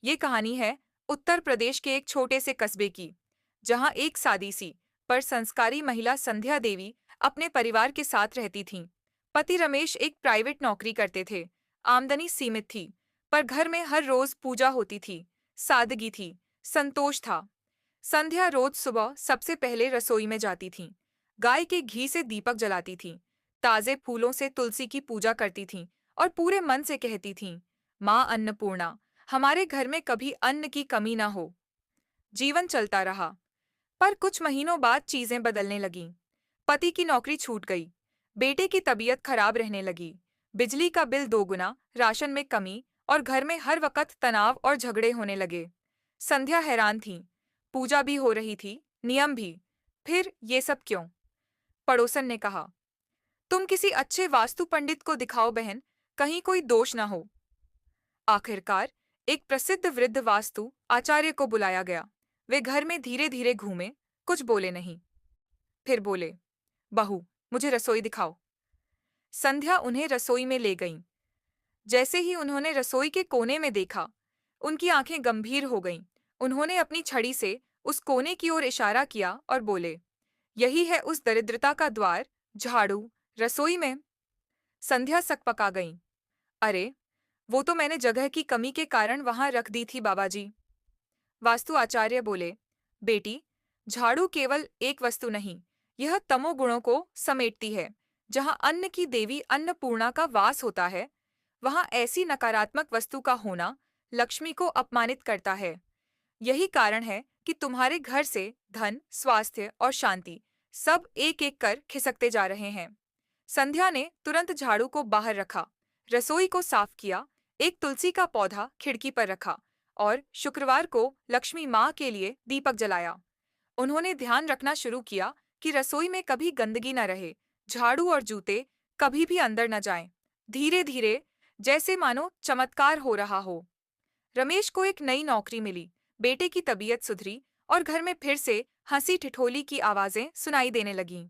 ये कहानी है उत्तर प्रदेश के एक छोटे से कस्बे की, जहां एक सादी सी पर संस्कारी महिला संध्या देवी अपने परिवार के साथ रहती थीं। पति रमेश एक प्राइवेट नौकरी करते थे। आमदनी सीमित थी, पर घर में हर रोज पूजा होती थी। सादगी थी, संतोष था। संध्या रोज सुबह सबसे पहले रसोई में जाती थीं। गाय के घी से दीपक जलाती थीं, ताजे फूलों से तुलसी की पूजा करती थीं और पूरे मन से कहती थीं, माँ अन्नपूर्णा, हमारे घर में कभी अन्न की कमी ना हो। जीवन चलता रहा, पर कुछ महीनों बाद चीजें बदलने लगीं। पति की नौकरी छूट गई, बेटे की तबीयत खराब रहने लगी, बिजली का बिल दोगुना, राशन में कमी और घर में हर वक्त तनाव और झगड़े होने लगे। संध्या हैरान थी। पूजा भी हो रही थी, नियम भी। फिर ये सब क्यों? पड़ोसन ने कहा, तुम किसी अच्छे वास्तु पंडित को दिखाओ बहन, कहीं कोई दोष ना हो। आखिरकार एक प्रसिद्ध वृद्ध वास्तु आचार्य को बुलाया गया। वे घर में धीरे धीरे घूमे, कुछ बोले नहीं। फिर बोले, बहू, मुझे रसोई दिखाओ। संध्या उन्हें रसोई में ले गईं। जैसे ही उन्होंने रसोई के कोने में देखा, उनकी आंखें गंभीर हो गईं। उन्होंने अपनी छड़ी से उस कोने की ओर इशारा किया और बोले, यही है उस दरिद्रता का द्वार, झाड़ू, रसोई में। संध्या सकपका गईं। अरे, वो तो मैंने जगह की कमी के कारण वहां रख दी थी बाबा जी। वास्तु आचार्य बोले, बेटी, झाड़ू केवल एक वस्तु नहीं, यह तमोगुणों को समेटती है। जहां अन्न की देवी अन्नपूर्णा का वास होता है, वहां ऐसी नकारात्मक वस्तु का होना लक्ष्मी को अपमानित करता है। यही कारण है कि तुम्हारे घर से धन, स्वास्थ्य और शांति सब एक एक कर खिसकते जा रहे हैं। संध्या ने तुरंत झाड़ू को बाहर रखा, रसोई को साफ किया, एक तुलसी का पौधा खिड़की पर रखा और शुक्रवार को लक्ष्मी माँ के लिए दीपक जलाया। उन्होंने ध्यान रखना शुरू किया कि रसोई में कभी गंदगी न रहे, झाड़ू और जूते कभी भी अंदर न जाएं। धीरे धीरे, जैसे मानो चमत्कार हो रहा हो। रमेश को एक नई नौकरी मिली, बेटे की तबीयत सुधरी और घर में फिर से हंसी ठिठोली की आवाजें सुनाई देने लगीं।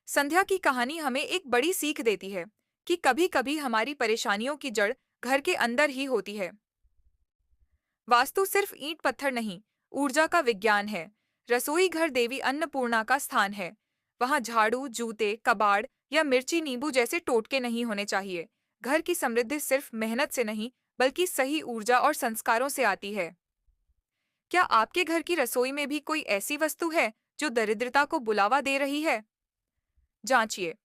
संध्या की कहानी हमें एक बड़ी सीख देती है कि कभी कभी हमारी परेशानियों की जड़ घर के अंदर ही होती है। वास्तु सिर्फ ईंट पत्थर नहीं, ऊर्जा का विज्ञान है। रसोई घर देवी अन्नपूर्णा का स्थान है। वहां झाड़ू, जूते, कबाड़ या मिर्ची नींबू जैसे टोटके नहीं होने चाहिए। घर की समृद्धि सिर्फ मेहनत से नहीं, बल्कि सही ऊर्जा और संस्कारों से आती है। क्या आपके घर की रसोई में भी कोई ऐसी वस्तु है जो दरिद्रता को बुलावा दे रही है? जांचिए,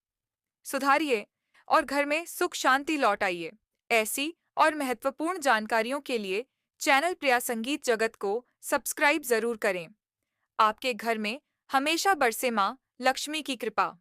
सुधारिए और घर में सुख शांति लौट आइए। ऐसी और महत्वपूर्ण जानकारियों के लिए चैनल प्रिया संगीत जगत को सब्सक्राइब जरूर करें। आपके घर में हमेशा बरसे मां लक्ष्मी की कृपा।